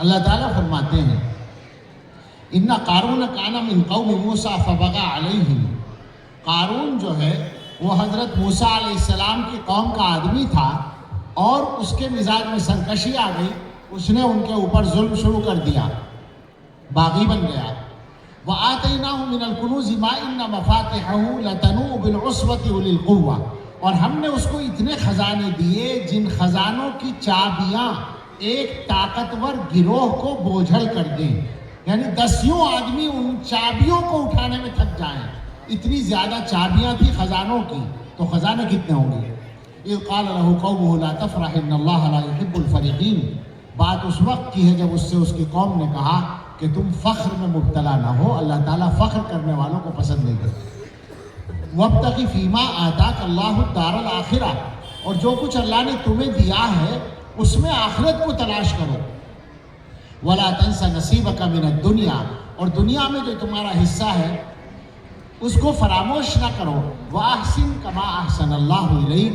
اللہ تعالیٰ فرماتے ہیں ان قارون کان من قوم موسیٰ فبغى علیہم، قارون جو ہے وہ حضرت موسیٰ علیہ السلام کی قوم کا آدمی تھا اور اس کے مزاج میں سرکشی آ گئی، اس نے ان کے اوپر ظلم شروع کر دیا، باغی بن گیا۔ وَآتَيْنَاهُ مِنَ الْكُنُوزِ مَا إِنَّ مَفَاتِحَهُ لَتَنُوءُ بِالْعُصْبَةِ أُولِي الْقُوَّةِ، اور ہم نے اس کو اتنے خزانے دیے جن خزانوں کی چابیاں ایک طاقتور گروہ کو بوجھل کر دیں، یعنی 10 آدمی ان چابیوں کو اٹھانے میں تھک جائیں، اتنی زیادہ چابیاں تھی خزانوں کی، تو خزانے کتنے ہوں گے؟ اِذْ قَالَ لَهُ قَوْمُهُ لَا تَفْرَحْ إِنَّ اللَّهَ لَا يُحِبُّ الْفَرِحِينَ، بات اس وقت کی ہے جب اس سے اس کی قوم نے کہا کہ تم فخر میں مبتلا نہ ہو، اللہ تعالیٰ فخر کرنے والوں کو پسند نہیں کرتے۔ وَابْتَغِ فِي مَا آتَاكَ اللَّهُ الدَّارَ الْآخِرَةَ، اور جو کچھ اللہ نے تمہیں دیا ہے اس میں آخرت کو تلاش کرو۔ وَلَا تَنْسَ نَصِيبَكَ مِنَ الدُّنْيَا، اور دنیا میں جو تمہارا حصہ ہے اس کو فراموش نہ کرو۔ وَأَحْسِنْ كَمَا أَحْسَنَ اللَّهُ إِلَيْكَ،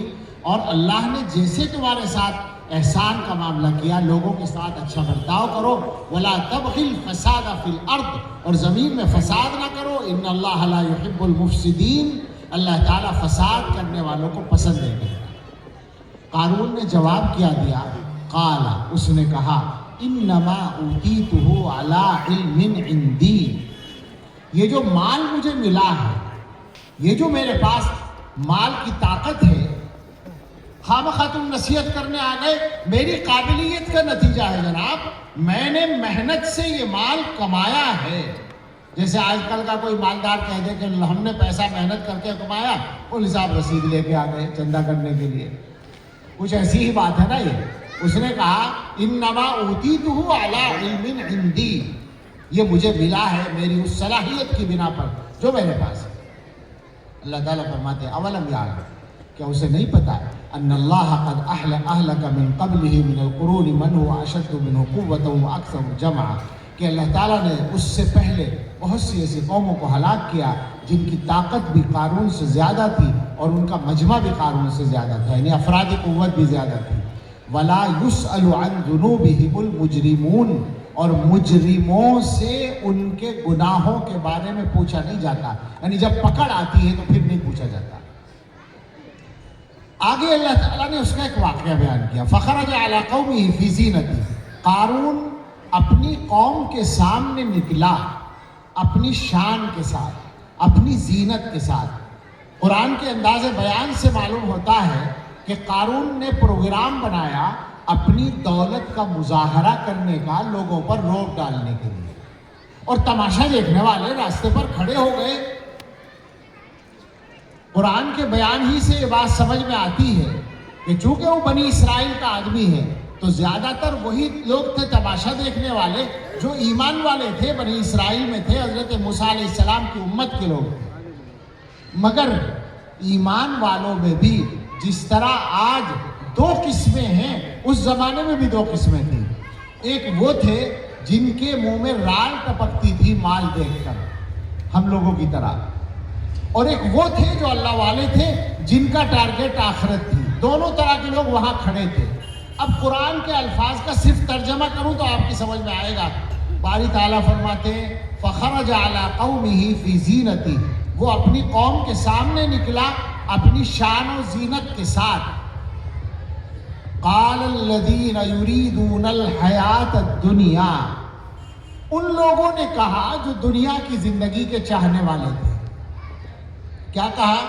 اور اللہ نے جیسے تمہارے ساتھ احسان کا معاملہ کیا لوگوں کے ساتھ اچھا برتاؤ کرو۔ وَلَا تَبْغِ الْفَسَادَ فِي الْأَرْضِ، اور زمین میں فساد نہ کرو۔ إِنَّ اللَّهَ لَا يُحِبُّ الْمُفْسِدِينَ، اللہ تعالیٰ فساد کرنے والوں کو پسند نہیں کرتا۔ قارون نے جواب کیا دیا، قال، اس نے کہا، انما اوتیتہ علی علم عندی، یہ جو مال مجھے ملا ہے، یہ جو میرے پاس مال کی طاقت ہے، خامخواہ تم نصیحت کرنے آ گئے، میری قابلیت کا نتیجہ ہے جناب، میں نے محنت سے یہ مال کمایا ہے۔ جیسے آج کل کا کوئی مالدار کہہ دے کہ ہم نے پیسہ محنت کر کے کمایا، وہ حساب رسید لے کے آ گئے چندہ کرنے کے لیے، کچھ ایسی ہی بات ہے نا یہ۔ اس نے کہا انما اوتیتہ علی علم عندی، یہ مجھے ملا ہے میری اس صلاحیت کی بنا پر جو میرے پاس ہے۔ اللہ تعالیٰ فرماتے ہیں اولم یعلم، کیا اسے نہیں پتا ان اللہ قد اہلک من قبلہ من القرون من هو اشد منہ قوۃ واکثر جمعا، کہ اللہ تعالیٰ نے اس سے پہلے بہت سی ایسی قوموں کو ہلاک کیا جن کی طاقت بھی قارون سے زیادہ تھی اور ان کا مجمع بھی قارون سے زیادہ تھا، یعنی افرادی قوت بھی زیادہ تھی۔ ولا يسأل عن ذنوبهم المجرمون، اور مجرموں سے ان کے گناہوں کے بارے میں پوچھا نہیں جاتا، یعنی جب پکڑ آتی ہے تو پھر نہیں پوچھا جاتا۔ آگے اللہ تعالیٰ نے اس کا ایک واقعہ بیان کیا، فخرج علی قومہ فی زینتہ، قارون اپنی قوم کے سامنے نکلا اپنی شان کے ساتھ، اپنی زینت کے ساتھ۔ قرآن کے انداز بیان سے معلوم ہوتا ہے کہ قارون نے پروگرام بنایا اپنی دولت کا مظاہرہ کرنے کا، لوگوں پر روک ڈالنے کے لیے، اور تماشا دیکھنے والے راستے پر کھڑے ہو گئے۔ قرآن کے بیان ہی سے یہ بات سمجھ میں آتی ہے کہ چونکہ وہ بنی اسرائیل کا آدمی ہے تو زیادہ تر وہی لوگ تھے تماشا دیکھنے والے جو ایمان والے تھے، بنی اسرائیل میں تھے، حضرت موسیٰ علیہ السلام کی امت کے لوگ تھے۔ مگر ایمان والوں میں بھی جس طرح آج 2 قسمیں ہیں، اس زمانے میں بھی 2 قسمیں تھیں۔ ایک وہ تھے جن کے منہ میں رال ٹپکتی تھی مال دیکھ کر، ہم لوگوں کی طرح، اور ایک وہ تھے جو اللہ والے تھے جن کا ٹارگٹ آخرت تھی۔ دونوں طرح کے لوگ وہاں کھڑے تھے۔ اب قرآن کے الفاظ کا صرف ترجمہ کروں تو آپ کی سمجھ میں آئے گا۔ باری تعالیٰ فرماتے ہیں فخرج علی قومہ فی زینتہ، وہ اپنی قوم کے سامنے نکلا اپنی شان و زینت کے ساتھ۔ قال الذین یریدون الحیاۃ الدنیا، ان لوگوں نے کہا جو دنیا کی زندگی کے چاہنے والے تھے۔ کیا کہا؟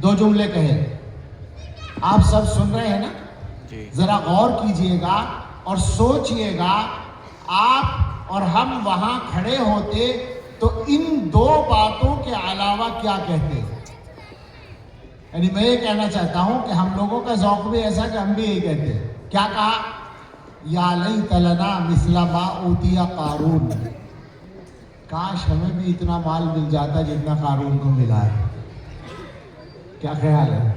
2 جملے کہے، آپ سب سن رہے ہیں نا؟ ذرا غور کیجئے گا اور سوچئے گا، آپ اور ہم وہاں کھڑے ہوتے تو ان 2 باتوں کے علاوہ کیا کہتے؟ یعنی میں یہ کہنا چاہتا ہوں کہ ہم لوگوں کا ذوق بھی ایسا کہ ہم بھی یہی کہتے ہیں۔ کیا کہا؟ یا لیت لنا مثل ما اوتی قارون، کاش ہمیں بھی اتنا مال مل جاتا جتنا قارون کو ملا ہے۔ کیا خیال ہے؟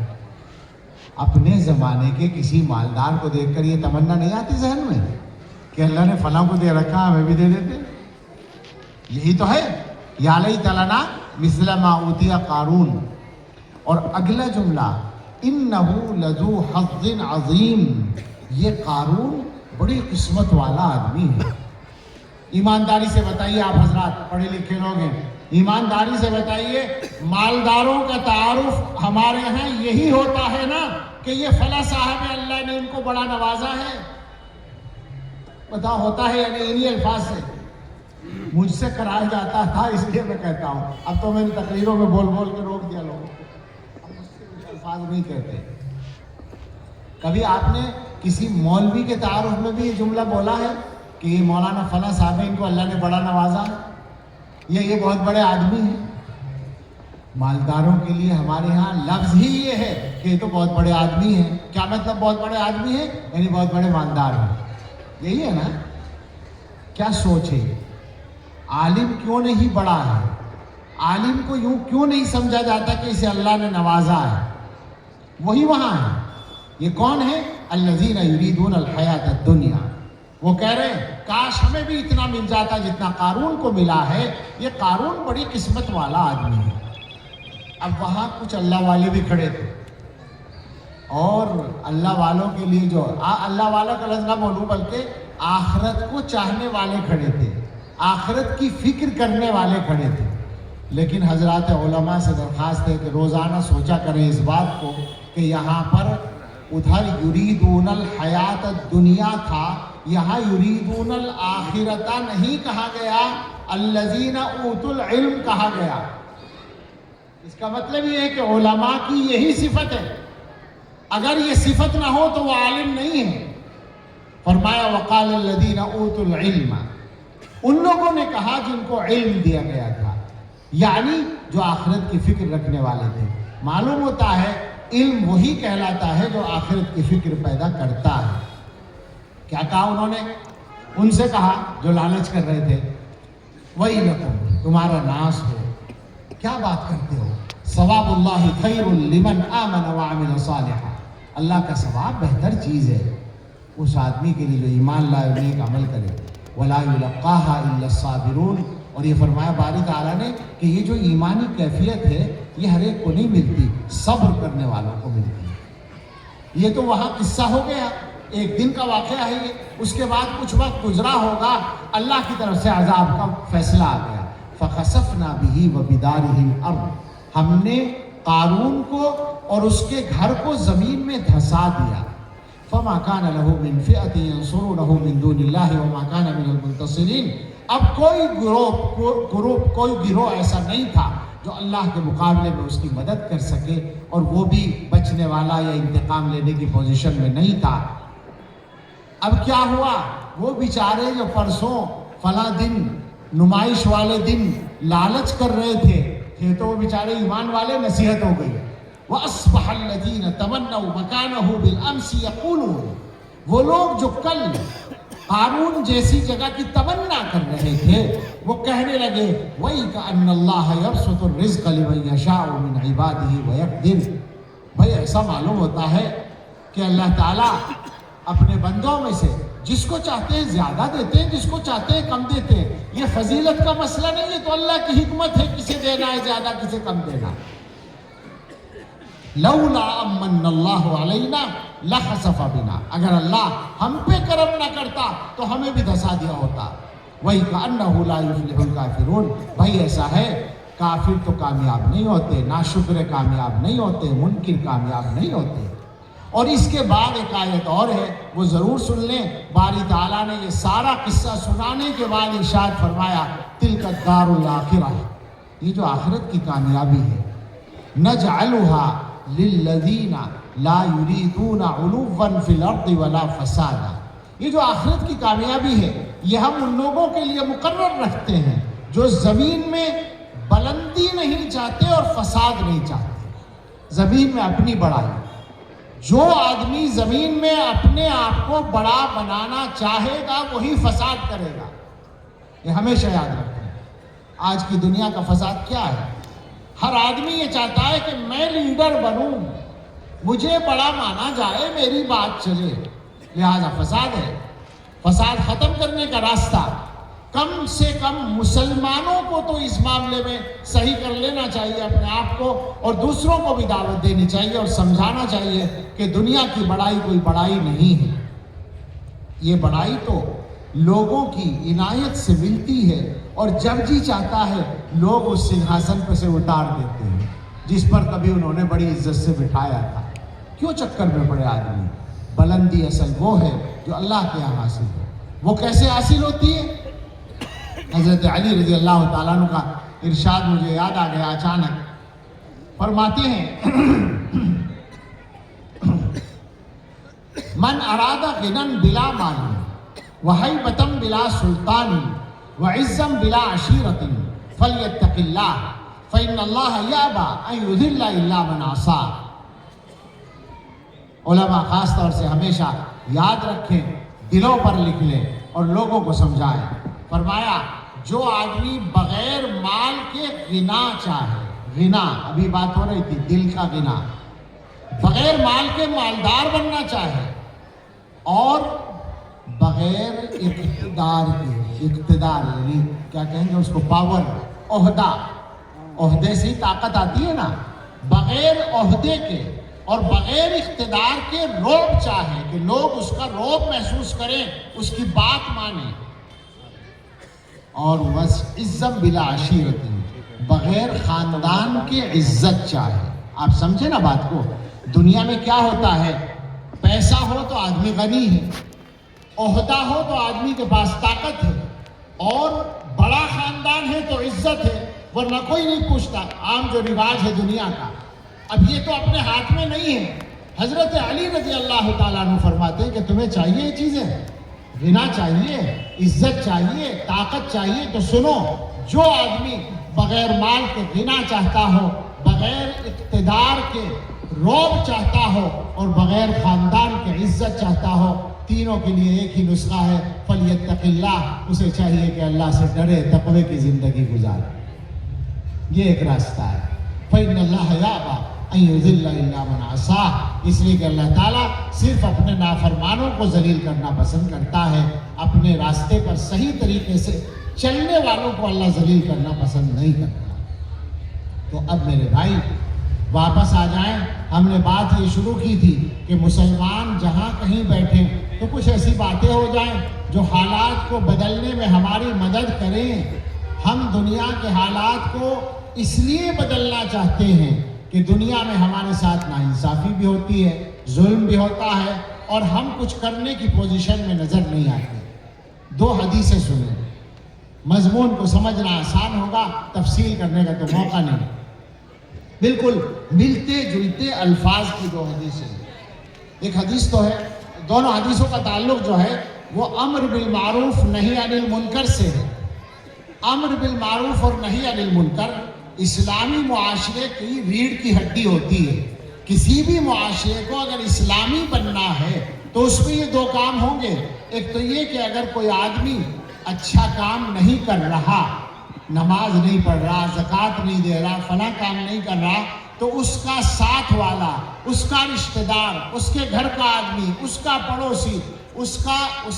اپنے زمانے کے کسی مالدار کو دیکھ کر یہ تمنا نہیں آتی ذہن میں کہ اللہ نے فلاں کو دے رکھا ہمیں بھی دے دیتے؟ یہی تو ہے، یا لیت لنا مثل ما اوتی قارون۔ اور اگلا جملہ انہ لذو حظ عظیم، یہ قارون بڑی قسمت والا آدمی ہے۔ ایمانداری سے بتائیے، آپ حضرات پڑھے لکھے لوگ ہیں، ایمانداری سے بتائیے، مالداروں کا تعارف ہمارے ہاں یہی ہوتا ہے نا کہ یہ فلاں صاحب اللہ نے ان کو بڑا نوازا ہے؟ بتاؤ ہوتا ہے یعنی انہی الفاظ سے؟ مجھ سے کرایا جاتا تھا اس لیے میں کہتا ہوں، اب تو میں نے تقریروں میں بول بول کے روک دیا لوگوں کو، اب مجھ سے کچھ الفاظ نہیں کہتے۔ کبھی آپ نے کسی مولوی کے تعارف میں بھی یہ جملہ بولا ہے کہ یہ مولانا فلاں صاحب ان کو اللہ نے بڑا نوازا ہے، یہ بہت بڑے آدمی ہیں؟ مالداروں کے لیے ہمارے ہاں لفظ ہی یہ ہے کہ یہ تو بہت بڑے آدمی ہیں۔ کیا مطلب بہت بڑے آدمی ہیں؟ یعنی بہت بڑے مالدار ہیں، یہی ہے نا؟ کیا سوچ ہے؟ عالم کیوں نہیں بڑا ہے؟ عالم کو یوں کیوں نہیں سمجھا جاتا کہ اسے اللہ نے نوازا ہے؟ وہی وہاں ہے۔ یہ کون ہے؟ الذین یریدون الحیات الدنیا۔ وہ کہہ رہے ہیں کاش ہمیں بھی اتنا مل جاتا جتنا قارون کو ملا ہے، یہ قارون بڑی قسمت والا آدمی ہے۔ اب وہاں کچھ اللہ والے بھی کھڑے تھے، اور اللہ والوں کے لیے جو اللہ والوں کا لفظ نہ بولوں بلکہ آخرت کو چاہنے والے کھڑے تھے، آخرت کی فکر کرنے والے کھڑے تھے۔ لیکن حضرات علماء سے درخواست ہے کہ روزانہ سوچا کریں اس بات کو کہ یہاں پر ادھر یریدون الحیات الدنیا تھا، یہاں یریدون الآخرت نہیں کہا گیا، الذین اوتوا العلم کہا گیا۔ اس کا مطلب یہ ہے کہ علماء کی یہی صفت ہے، اگر یہ صفت نہ ہو تو وہ عالم نہیں ہے۔ فرمایا وقال الذین اوتوا العلم، ان لوگوں نے کہا جن کو علم دیا گیا تھا، یعنی جو آخرت کی فکر رکھنے والے تھے۔ معلوم ہوتا ہے علم وہی کہلاتا ہے جو آخرت کی فکر پیدا کرتا ہے۔ کیا کہا انہوں نے؟ ان سے کہا جو لالچ کر رہے تھے، وَيْلَكُمْ، تمہارا ناس ہو، کیا بات کرتے ہو؟ ثواب اللہ خیر لمن آمن وعمل صالحا، اللہ کا ثواب بہتر چیز ہے اس آدمی کے لیے جو ایمان لائے اور نیک عمل کرے۔ وَلَا يُلَقَّاهَا إِلَّا الصَّابِرُونَ، اور یہ فرمایا باری تعالیٰ نے کہ یہ جو ایمانی کیفیت ہے یہ ہر ایک کو نہیں ملتی، صبر کرنے والوں کو ملتی ہے۔ یہ تو وہاں قصہ ہو گیا، ایک دن کا واقعہ ہے یہ، اس کے بعد کچھ وقت گزرا ہوگا، اللہ کی طرف سے عذاب کا فیصلہ آ گیا۔ فَخَسَفْنَا بِهِ وَبِدَارِهِ الْأَرْضِ، ہم نے قارون کو اور اس کے گھر کو زمین میں دھسا دیا۔ فَمَا كَانَ لَهُ مِنْ فِئَةٍ يَنْصُرُونَهُ مِنْ دُونِ اللَّهِ وَمَا كَانَ مِنَ الْمُنْتَصِرِينَ، اب کوئی گروہ ایسا نہیں تھا جو اللہ کے مقابلے میں اس کی مدد کر سکے، اور وہ بھی بچنے والا یا انتقام لینے کی پوزیشن میں نہیں تھا۔ اب کیا ہوا؟ وہ بیچارے جو پرسوں فلاں دن نمائش والے دن لالچ کر رہے تھے تو وہ بیچارے ایمان والے، نصیحت ہو گئی۔ وَأَصْبَحَ الَّذِينَ تَمَنَّوْا مَكَانَهُ بِالْأَمْسِ يَقُولُونَ، وہ لوگ جو کل قارون جیسی جگہ کی تمنا کر رہے تھے وہ کہنے لگے وَيْكَأَنَّ اللَّهَ يَبْسُطُ الرِّزْقَ لِمَن يَشَاءُ مِنْ عِبَادِهِ وَيَقْدِرُ، بھائی ایسا معلوم ہوتا ہے کہ اللہ تعالیٰ اپنے بندوں میں سے جس کو چاہتے ہیں زیادہ دیتے ہیں، جس کو چاہتے ہیں کم دیتے ہیں۔ یہ فضیلت کا مسئلہ نہیں ہے، تو اللہ کی حکمت ہے کسے دینا ہے زیادہ کسے کم دینا۔ لولا امن اللہ علینا لخسف بنا، اگر اللہ ہم پہ کرم نہ کرتا تو ہمیں بھی دھسا دیا ہوتا۔ وَيْكَأَنَّهُ لَا يُفْلِحُ الْكَافِرُونَ، بھائی ایسا ہے کافر تو کامیاب نہیں ہوتے، ناشکر کامیاب نہیں ہوتے، منکر کامیاب نہیں ہوتے۔ اور اس کے بعد ایک آیت اور ہے، وہ ضرور سن لیں۔ باری تعالیٰ نے یہ سارا قصہ سنانے کے بعد ارشاد فرمایا تِلْكَ الدَّارُ الْآخِرَةُ، یہ جو آخرت کی کامیابی ہے، نَجْعَلُهَا لِلَّذِينَ لَا يُرِيدُونَ عُلُوًّا فِي الْأَرْضِ وَلَا فَسَادًا، یہ جو آخرت کی کامیابی ہے یہ ہم ان لوگوں کے لیے مقرر رکھتے ہیں جو زمین میں بلندی نہیں چاہتے اور فساد نہیں چاہتے۔ زمین میں اپنی بڑائی، جو آدمی زمین میں اپنے آپ کو بڑا بنانا چاہے گا وہی فساد کرے گا، یہ ہمیشہ یاد رکھیں۔ آج کی دنیا کا فساد کیا ہے؟ ہر آدمی یہ چاہتا ہے کہ میں لیڈر بنوں، مجھے بڑا مانا جائے، میری بات چلے، لہذا فساد ہے۔ فساد ختم کرنے کا راستہ کم سے کم مسلمانوں کو تو اس معاملے میں صحیح کر لینا چاہیے اپنے آپ کو، اور دوسروں کو بھی دعوت دینی چاہیے اور سمجھانا چاہیے کہ دنیا کی بڑائی کوئی بڑائی نہیں ہے۔ یہ بڑائی تو لوگوں کی عنایت سے ملتی ہے اور جب جی چاہتا ہے لوگ اس سنہاسن پہ سے اتار دیتے ہیں جس پر کبھی انہوں نے بڑی عزت سے بٹھایا تھا۔ کیوں چکر میں پڑے آدمی؟ بلندی اصل وہ ہے جو اللہ کے یہاں حاصل ہے۔ وہ کیسے حاصل ہوتی ہے؟ حضرت علی رضی اللہ تعالیٰ عنہ کا ارشاد مجھے یاد آ گیا اچانک۔ فرماتے ہیں من اراد غنى بلا مال وہیبة بلا سلطان وعزا بلا عشیرة فلیتق اللہ فإن اللہ یابى ان یذل الا من عصاه۔ علماء خاص طور سے ہمیشہ یاد رکھیں، دلوں پر لکھ لیں اور لوگوں کو سمجھائیں۔ فرمایا جو آدمی بغیر مال کے غنا چاہے، غنا ابھی بات ہو رہی تھی دل کا غنا، بغیر مال کے مالدار بننا چاہے اور بغیر اقتدار کے، اقتدار یعنی کیا کہیں گے اس کو، پاور، عہدہ، عہدے سے ہی طاقت آتی ہے نا، بغیر عہدے کے اور بغیر اقتدار کے رعب چاہے کہ لوگ اس کا رعب محسوس کریں، اس کی بات مانیں، اور عزت بلا عشیرت، بغیر خاندان کے عزت چاہے۔ آپ سمجھے نا بات کو؟ دنیا میں کیا ہوتا ہے، پیسہ ہو تو آدمی غنی ہے، عہدہ ہو تو آدمی کے پاس طاقت ہے، اور بڑا خاندان ہے تو عزت ہے، ورنہ کوئی نہیں پوچھتا۔ عام جو رواج ہے دنیا کا، اب یہ تو اپنے ہاتھ میں نہیں ہے۔ حضرت علی رضی اللہ تعالیٰ عنہ فرماتے ہیں کہ تمہیں چاہیے یہ چیزیں، غنا چاہیے، عزت چاہیے، طاقت چاہیے، تو سنو، جو آدمی بغیر مال کے غنا چاہتا ہو، بغیر اقتدار کے رعب چاہتا ہو اور بغیر خاندان کے عزت چاہتا ہو، تینوں کے لیے ایک ہی نسخہ ہے، فلیتق اللہ، اسے چاہیے کہ اللہ سے ڈرے، تقوی کی زندگی گزارے۔ یہ ایک راستہ ہے۔ فإن اللہ یابى ان یذل الا من عصاه، اس لیے کہ اللہ تعالیٰ صرف اپنے نافرمانوں کو ذلیل کرنا پسند کرتا ہے، اپنے راستے پر صحیح طریقے سے چلنے والوں کو اللہ ذلیل کرنا پسند نہیں کرتا۔ تو اب میرے بھائی واپس آ جائیں۔ ہم نے بات یہ شروع کی تھی کہ مسلمان جہاں کہیں بیٹھیں تو کچھ ایسی باتیں ہو جائیں جو حالات کو بدلنے میں ہماری مدد کریں۔ ہم دنیا کے حالات کو اس لیے بدلنا چاہتے ہیں کہ دنیا میں ہمارے ساتھ ناانصافی بھی ہوتی ہے، ظلم بھی ہوتا ہے، اور ہم کچھ کرنے کی پوزیشن میں نظر نہیں آتے۔ دو حدیثیں سنیں، مضمون کو سمجھنا آسان ہوگا، تفصیل کرنے کا تو موقع نہیں۔ بالکل ملتے جلتے الفاظ کی دو حدیثیں، ایک حدیث تو ہے، دونوں حدیثوں کا تعلق جو ہے وہ امر بالمعروف نہی عن المنکر سے ہے۔ امر بالمعروف اور نہی عن المنکر اسلامی معاشرے کی ریڑھ کی ہڈی ہوتی ہے۔ کسی بھی معاشرے کو اگر اسلامی بننا ہے تو اس میں یہ دو کام ہوں گے۔ ایک تو یہ کہ اگر کوئی آدمی اچھا کام نہیں کر رہا، نماز نہیں پڑھ رہا، زکوٰۃ نہیں دے رہا، فلاں کام نہیں کر رہا، تو اس کا ساتھ والا، اس کا رشتہ دار، اس کے گھر کا آدمی، اس کا پڑوسی، اس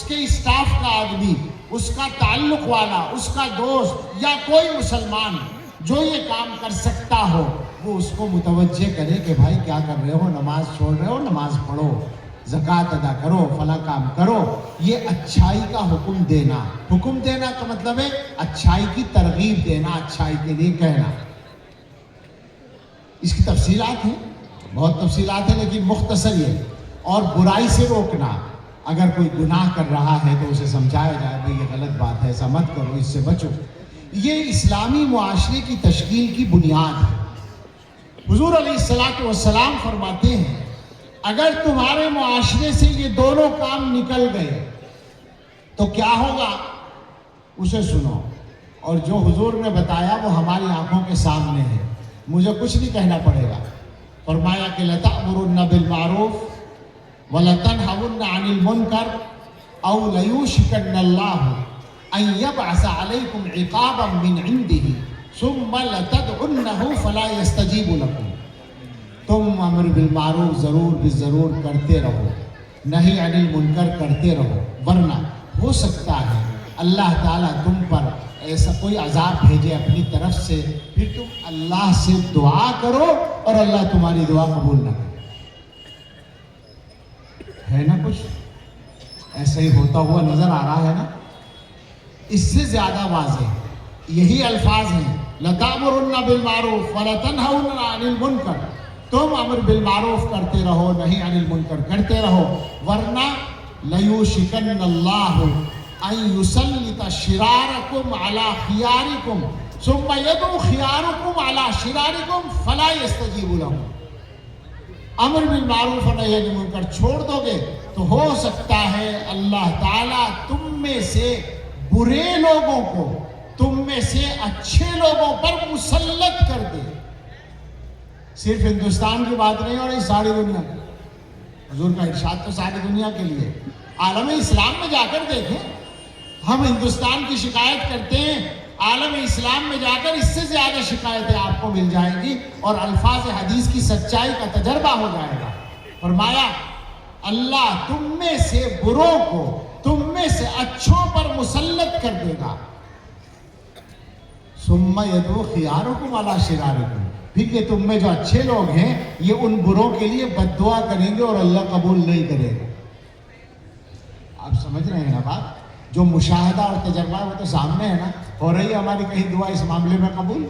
کے اسٹاف کا آدمی، اس کا تعلق والا، اس کا دوست یا کوئی مسلمان جو یہ کام کر سکتا ہو، وہ اس کو متوجہ کرے کہ بھائی کیا کر رہے ہو، نماز چھوڑ رہے ہو، نماز پڑھو، زکوٰۃ ادا کرو، فلاں کام کرو۔ یہ اچھائی کا حکم دینا۔ حکم دینا کا مطلب ہے اچھائی کی ترغیب دینا، اچھائی کے لیے کہنا۔ اس کی تفصیلات ہیں، بہت تفصیلات ہیں، لیکن مختصر یہ، اور برائی سے روکنا۔ اگر کوئی گناہ کر رہا ہے تو اسے سمجھایا جائے بھئی یہ غلط بات ہے، ایسا مت کرو، اس سے بچو۔ یہ اسلامی معاشرے کی تشکیل کی بنیاد ہے۔ حضور علیہ السلام فرماتے ہیں اگر تمہارے معاشرے سے یہ دونوں کام نکل گئے تو کیا ہوگا، اسے سنو، اور جو حضور نے بتایا وہ ہماری آنکھوں کے سامنے ہے، مجھے کچھ نہیں کہنا پڑے گا۔ فرمایا کہ لَتَأْمُرُنَّ بِالْمَعْرُوفِ وَلَتَنْهَوُنَّ عَنِ الْمُنْكَرِ أَوْ لَيُوشِكَنَّ اللَّهُ أَنْ يَبْعَثَ عَلَيْكُمْ عِقَابًا مِّنْ عِنْدِهِ ثُمَّ لَتَدْعُنَّهُ فَلَا يَسْتَجِيبُ لَكُمْ۔ تم امر بالمعروف ضرور کرتے رہو، نہی عن المنکر کرتے رہو، ورنہ ہو سکتا ہے اللہ تعالیٰ تم پر ایسا کوئی عذاب بھیجے اپنی طرف سے، پھر تم اللہ سے دعا کرو اور اللہ تمہاری دعا قبول نہ کرے۔ ہے نا کچھ؟ ایسا ہی ہوتا ہوا نظر آ رہا ہے نا. اس سے زیادہ واضح یہی الفاظ ہیں لَتَأْمُرُنَّ بِالْمَعْرُوفِ وَلَتَنْهَوْنَ عَنِ الْمُنْكَرِ. تم امر بالمعروف کرتے رہو، نہیں عن المنکر کرتے رہو، ورنہ لَيُوشِكَنَّ اللَّهُ أَن يُسَلِّطَ شِرَارَكُمْ عَلَى خِيَارِكُمْ ثُمَّ يَدْعُو خِيَارُكُمْ عَلَى شِرَارِكُمْ فَلَا يَسْتَجِيبُ لَهُمْ. امر بالمعروف اور نہی عن المنکر چھوڑ دو گے تو ہو سکتا ہے اللہ تعالیٰ تم میں سے برے لوگوں کو تم میں سے اچھے لوگوں پر مسلط کر دے. صرف ہندوستان کی بات نہیں ہو رہی، ساری دنیا کی. حضور کا ارشاد تو ساری دنیا کے لیے. عالم اسلام میں جا کر دیکھیں، ہم ہندوستان کی شکایت کرتے ہیں، عالم اسلام میں جا کر اس سے زیادہ شکایتیں آپ کو مل جائیں گی اور الفاظ حدیث کی سچائی کا تجربہ ہو جائے گا. فرمایا اللہ تم میں سے بروں کو تم میں سے اچھوں پر مسلط کر دے گا. ثم یدعو خیارکم علی شرارکم. پھر کہ تم میں جو اچھے لوگ ہیں یہ ان بروں کے لیے بد دعا کریں گے اور اللہ قبول نہیں کرے گا. آپ سمجھ رہے ہیں نا بات؟ جو مشاہدہ اور تجربہ وہ تو سامنے ہے نا. ہو رہی ہے ہماری کہیں دعا اس معاملے میں قبول؟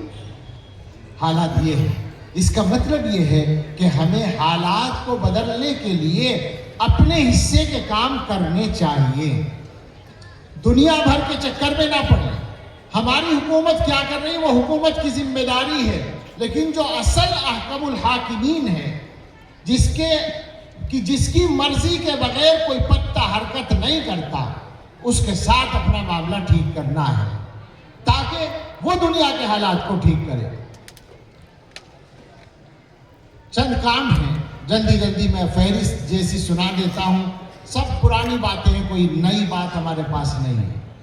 حالات یہ ہے. اس کا مطلب یہ ہے کہ ہمیں حالات کو بدلنے کے لیے اپنے حصے کے کام کرنے چاہیے، دنیا بھر کے چکر میں نہ پڑیں. ہماری حکومت کیا کر رہی ہے وہ حکومت کی ذمہ داری ہے، لیکن جو اصل احکم الحاکمین ہے جس کی مرضی کے بغیر کوئی پتا حرکت نہیں کرتا، اس کے ساتھ اپنا معاملہ ٹھیک کرنا ہے تاکہ وہ دنیا کے حالات کو ٹھیک کرے. چند کام ہیں، جلدی میں فہرست جیسی سنا دیتا ہوں. سب پرانی باتیں ہیں، کوئی نئی بات ہمارے پاس نہیں ہے.